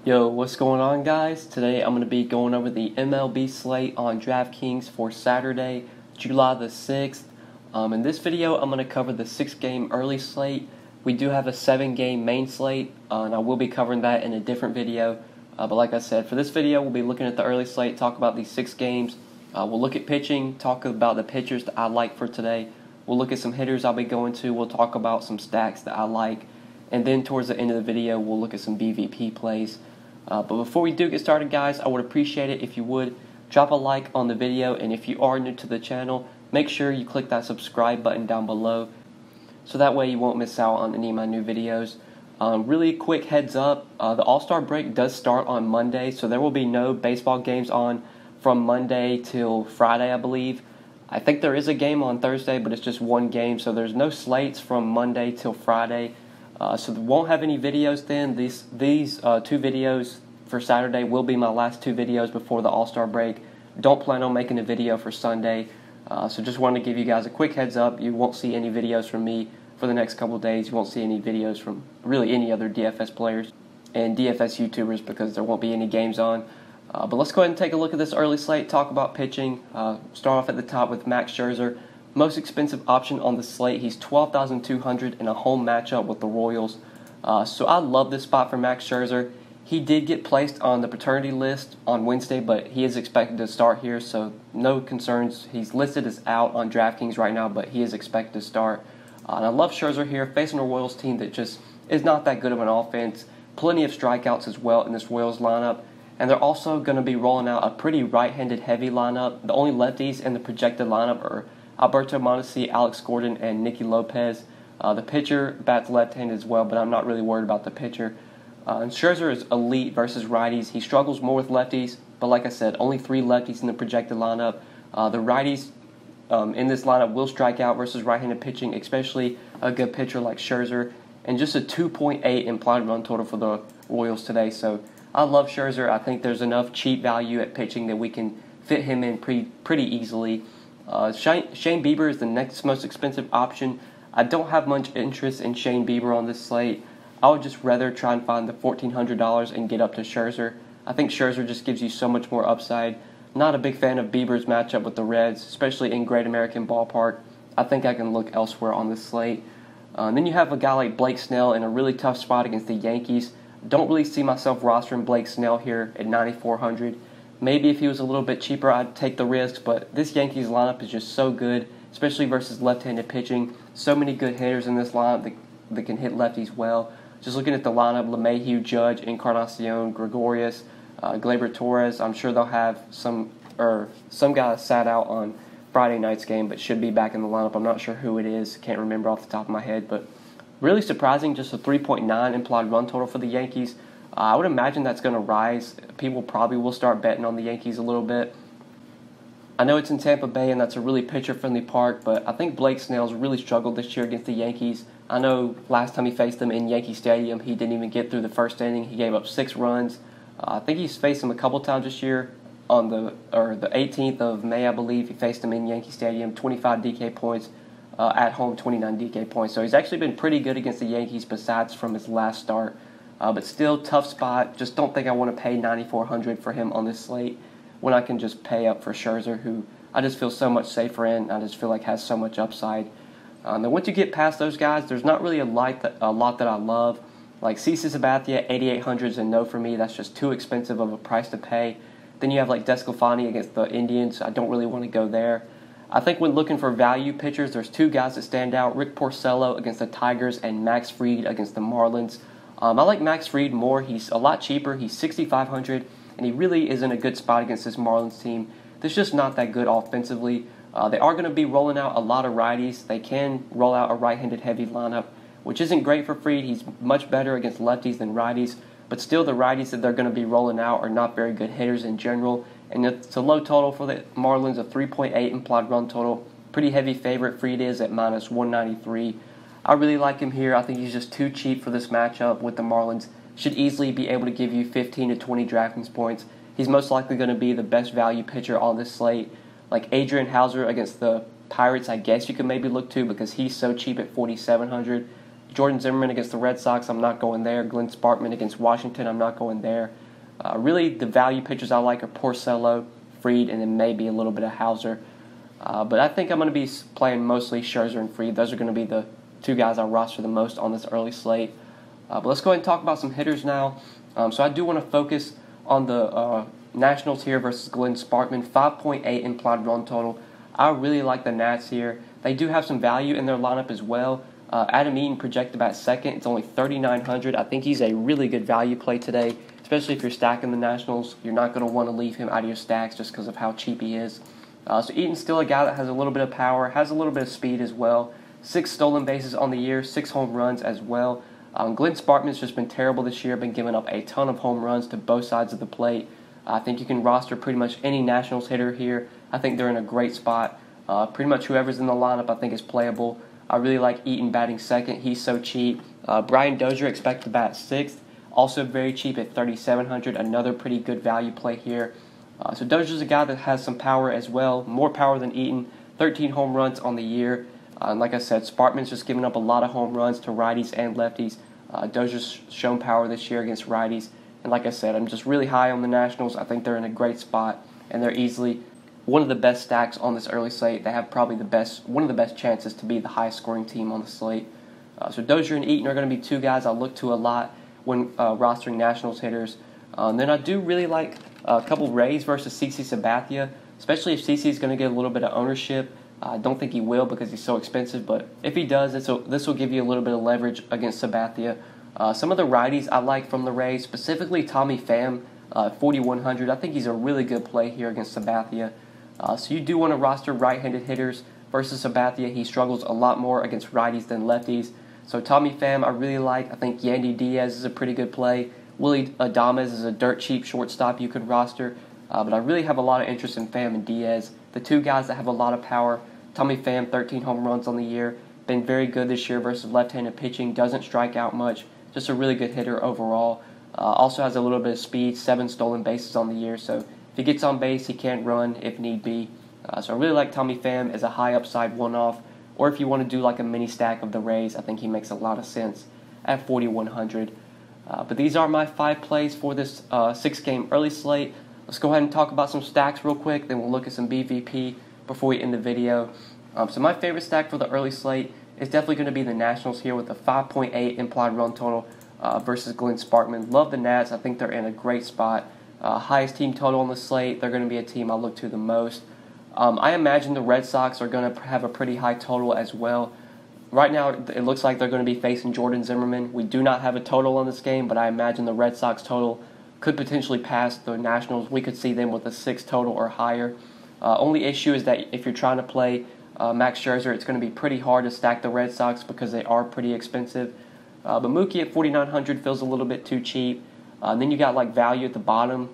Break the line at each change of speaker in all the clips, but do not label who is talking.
Yo, what's going on, guys? Today I'm going to be going over the MLB slate on DraftKings for Saturday, July the 6th. In this video, I'm going to cover the 6-game early slate. We do have a 7-game main slate, and I will be covering that in a different video. But like I said, for this video, we'll be looking at the early slate, talk about these 6 games. We'll look at pitching, talk about the pitchers that I like for today. We'll look at some hitters I'll be going to. We'll talk about some stacks that I like. And then towards the end of the video, we'll look at some BVP plays. But before we do get started, guys, I would appreciate it if you would drop a like on the video, and if you are new to the channel, make sure you click that subscribe button down below so that way you won't miss out on any of my new videos. Really quick heads up, the All-Star break does start on Monday, so there will be no baseball games on from Monday till Friday, I believe. I think there is a game on Thursday, but it's just one game, so there's no slates from Monday till Friday. So we won't have any videos then. These 2 videos for Saturday will be my last 2 videos before the All-Star break. Don't plan on making a video for Sunday. So just wanted to give you guys a quick heads up. You won't see any videos from me for the next couple of days. You won't see any videos from really any other DFS players and DFS YouTubers because there won't be any games on. But let's go ahead and take a look at this early slate, talk about pitching. Start off at the top with Max Scherzer. Most expensive option on the slate. He's $12,200 in a home matchup with the Royals. So I love this spot for Max Scherzer. He did get placed on the paternity list on Wednesday, but he is expected to start here, so no concerns. He's listed as out on DraftKings right now, but he is expected to start. And I love Scherzer here, facing a Royals team that just is not that good of an offense. Plenty of strikeouts as well in this Royals lineup. And they're also going to be rolling out a pretty right-handed heavy lineup. The only lefties in the projected lineup are Alberto Mondesi, Alex Gordon, and Nicky Lopez. The pitcher bats left-handed as well, but I'm not really worried about the pitcher. And Scherzer is elite versus righties. He struggles more with lefties, but like I said, only 3 lefties in the projected lineup. The righties in this lineup will strike out versus right-handed pitching, especially a good pitcher like Scherzer. And just a 2.8 implied run total for the Royals today. So I love Scherzer. I think there's enough cheap value at pitching that we can fit him in pretty easily. Shane Bieber is the next most expensive option. I don't have much interest in Shane Bieber on this slate. I would just rather try and find the $1,400 and get up to Scherzer. I think Scherzer just gives you so much more upside. Not a big fan of Bieber's matchup with the Reds, especially in Great American Ballpark. I think I can look elsewhere on this slate. Then you have a guy like Blake Snell in a really tough spot against the Yankees. Don't really see myself rostering Blake Snell here at $9,400. Maybe if he was a little bit cheaper, I'd take the risks, but this Yankees lineup is just so good, especially versus left-handed pitching. So many good hitters in this lineup that can hit lefties well. Just looking at the lineup, LeMahieu, Judge, Encarnacion, Gregorius, Gleyber Torres. I'm sure they'll have some guy sat out on Friday night's game, but should be back in the lineup. I'm not sure who it is. Can't remember off the top of my head, but really surprising, just a 3.9 implied run total for the Yankees. I would imagine that's going to rise. People probably will start betting on the Yankees a little bit. I know it's in Tampa Bay, and that's a really pitcher-friendly park, but I think Blake Snell's really struggled this year against the Yankees. I know last time he faced them in Yankee Stadium, he didn't even get through the first inning. He gave up 6 runs. I think he's faced them a couple times this year. On the 18th of May, I believe, he faced them in Yankee Stadium, 25 DK points. At home, 29 DK points. So he's actually been pretty good against the Yankees besides from his last start. But still, tough spot. Just don't think I want to pay $9,400 for him on this slate when I can just pay up for Scherzer, who I just feel so much safer in. I just feel like has so much upside. Then once you get past those guys, there's not really a lot that I love. Like CC Sabathia, $8,800 is a no for me. That's just too expensive of a price to pay. Then you have like Desclafani against the Indians. I don't really want to go there. I think when looking for value pitchers, there's 2 guys that stand out. Rick Porcello against the Tigers and Max Fried against the Marlins. I like Max Fried more. He's a lot cheaper. He's $6,500, and he really is in a good spot against this Marlins team. That's just not that good offensively. They are going to be rolling out a lot of righties. They can roll out a right-handed heavy lineup, which isn't great for Fried. He's much better against lefties than righties, but still the righties that they're going to be rolling out are not very good hitters in general. And it's a low total for the Marlins, a 3.8 implied run total. Pretty heavy favorite. Fried is at minus 193. I really like him here. I think he's just too cheap for this matchup with the Marlins. Should easily be able to give you 15 to 20 DraftKings points. He's most likely going to be the best value pitcher on this slate. Like Adrian Hauser against the Pirates, I guess you could maybe look to because he's so cheap at $4,700. Jordan Zimmermann against the Red Sox, I'm not going there. Glenn Sparkman against Washington, I'm not going there. Really, the value pitchers I like are Porcello, Fried, and then maybe a little bit of Hauser. But I think I'm going to be playing mostly Scherzer and Fried. Those are going to be the two guys I roster the most on this early slate. But let's go ahead and talk about some hitters now. So I do want to focus on the Nationals here versus Glenn Sparkman. 5.8 implied run total. I really like the Nats here. They do have some value in their lineup as well. Adam Eaton projected about second. It's only 3,900. I think he's a really good value play today, especially if you're stacking the Nationals. You're not going to want to leave him out of your stacks just because of how cheap he is. So Eaton's still a guy that has a little bit of power, has a little bit of speed as well. 6 stolen bases on the year, 6 home runs as well. Glenn Sparkman's just been terrible this year, been giving up a ton of home runs to both sides of the plate. I think you can roster pretty much any Nationals hitter here. I think they're in a great spot. Pretty much whoever's in the lineup I think is playable. I really like Eaton batting second. He's so cheap. Brian Dozier expected to bat sixth. Also very cheap at 3,700. Another pretty good value play here. So Dozier's a guy that has some power as well. More power than Eaton. 13 home runs on the year. Like I said, Sparkman's just giving up a lot of home runs to righties and lefties. Dozier's shown power this year against righties. And like I said, I'm just really high on the Nationals. I think they're in a great spot, and they're easily one of the best stacks on this early slate. They have probably one of the best chances to be the highest scoring team on the slate. So Dozier and Eaton are going to be two guys I look to a lot when rostering Nationals hitters. Then I do really like a couple Rays versus CC Sabathia, especially if CC is going to get a little bit of ownership. I don't think he will because he's so expensive, but if he does, this will give you a little bit of leverage against Sabathia. Some of the righties I like from the Rays, specifically Tommy Pham, 4,100. I think he's a really good play here against Sabathia. So you do want to roster right-handed hitters versus Sabathia. He struggles a lot more against righties than lefties. So Tommy Pham I really like. I think Yandy Diaz is a pretty good play. Willie Adames is a dirt cheap shortstop you could roster. But I really have a lot of interest in Pham and Diaz, the two guys that have a lot of power. Tommy Pham, 13 home runs on the year. Been very good this year versus left-handed pitching. Doesn't strike out much. Just a really good hitter overall. Also has a little bit of speed. 7 stolen bases on the year. So if he gets on base, he can run if need be. So I really like Tommy Pham as a high upside one-off. Or if you want to do like a mini stack of the Rays, I think he makes a lot of sense at 4,100. But these are my 5 plays for this 6-game early slate. Let's go ahead and talk about some stacks real quick. Then we'll look at some BVP before we end the video. So my favorite stack for the early slate is definitely going to be the Nationals here with a 5.8 implied run total versus Glenn Sparkman. Love the Nats. I think they're in a great spot. Highest team total on the slate. They're going to be a team I look to the most. I imagine the Red Sox are going to have a pretty high total as well. Right now, it looks like they're going to be facing Jordan Zimmermann. We do not have a total on this game, but I imagine the Red Sox total could potentially pass the Nationals. We could see them with a 6 total or higher. Only issue is that if you're trying to play Max Scherzer, it's going to be pretty hard to stack the Red Sox because they are pretty expensive. But Mookie at 4,900 feels a little bit too cheap. Then you got like value at the bottom.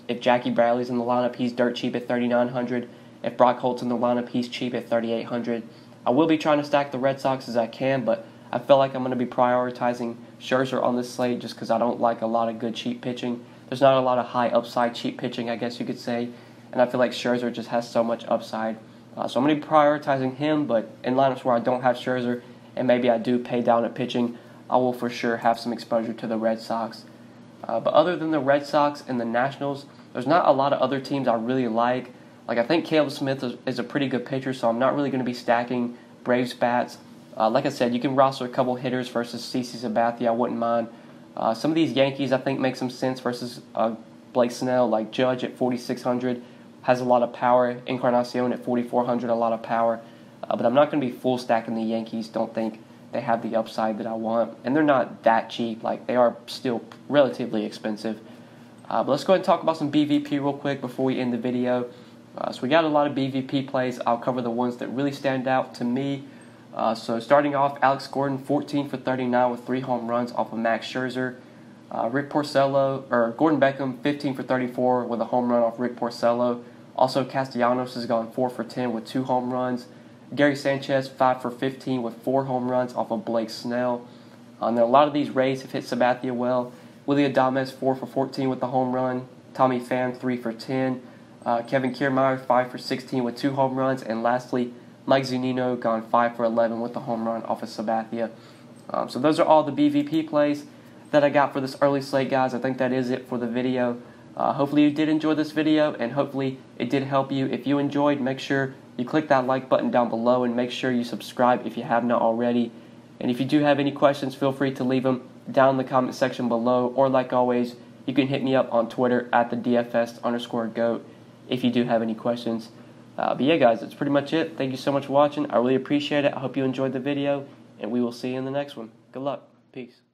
If Jackie Bradley's in the lineup, he's dirt cheap at 3,900. If Brock Holt's in the lineup, he's cheap at 3,800. I will be trying to stack the Red Sox as I can, but I feel like I'm going to be prioritizing Scherzer on this slate just because I don't like a lot of good cheap pitching. There's not a lot of high upside cheap pitching, I guess you could say, and I feel like Scherzer just has so much upside. So I'm going to be prioritizing him, but in lineups where I don't have Scherzer and maybe I do pay down at pitching, I will for sure have some exposure to the Red Sox. But other than the Red Sox and the Nationals, there's not a lot of other teams I really like. Like I think Caleb Smith is a pretty good pitcher, so I'm not really going to be stacking Braves bats. Like I said, you can roster a couple hitters versus CC Sabathia. I wouldn't mind. Some of these Yankees I think make some sense versus Blake Snell, like Judge at 4,600 has a lot of power. Encarnacion at 4,400, a lot of power. But I'm not going to be full stacking the Yankees. Don't think they have the upside that I want. And they're not that cheap. Like they are still relatively expensive. But let's go ahead and talk about some BVP real quick before we end the video. So we got a lot of BVP plays. I'll cover the ones that really stand out to me. So starting off, Alex Gordon, 14 for 39 with 3 home runs off of Max Scherzer. Gordon Beckham, 15 for 34 with a home run off Rick Porcello. Also, Castellanos has gone 4 for 10 with 2 home runs. Gary Sanchez, 5 for 15 with 4 home runs off of Blake Snell. And then a lot of these Rays have hit Sabathia well. Willie Adames, 4 for 14 with the home run. Tommy Pham, 3 for 10. Kevin Kiermaier, 5 for 16 with 2 home runs. And lastly, Mike Zunino gone 5 for 11 with the home run off of Sabathia. So those are all the BVP plays that I got for this early slate, guys. I think that is it for the video. Hopefully you did enjoy this video, and hopefully it did help you. If you enjoyed, make sure you click that like button down below, and make sure you subscribe if you have not already. And if you do have any questions, feel free to leave them down in the comment section below, or like always, you can hit me up on Twitter at the DFS_GOAT if you do have any questions. But yeah, guys, that's pretty much it. Thank you so much for watching. I really appreciate it. I hope you enjoyed the video, and we will see you in the next one. Good luck. Peace.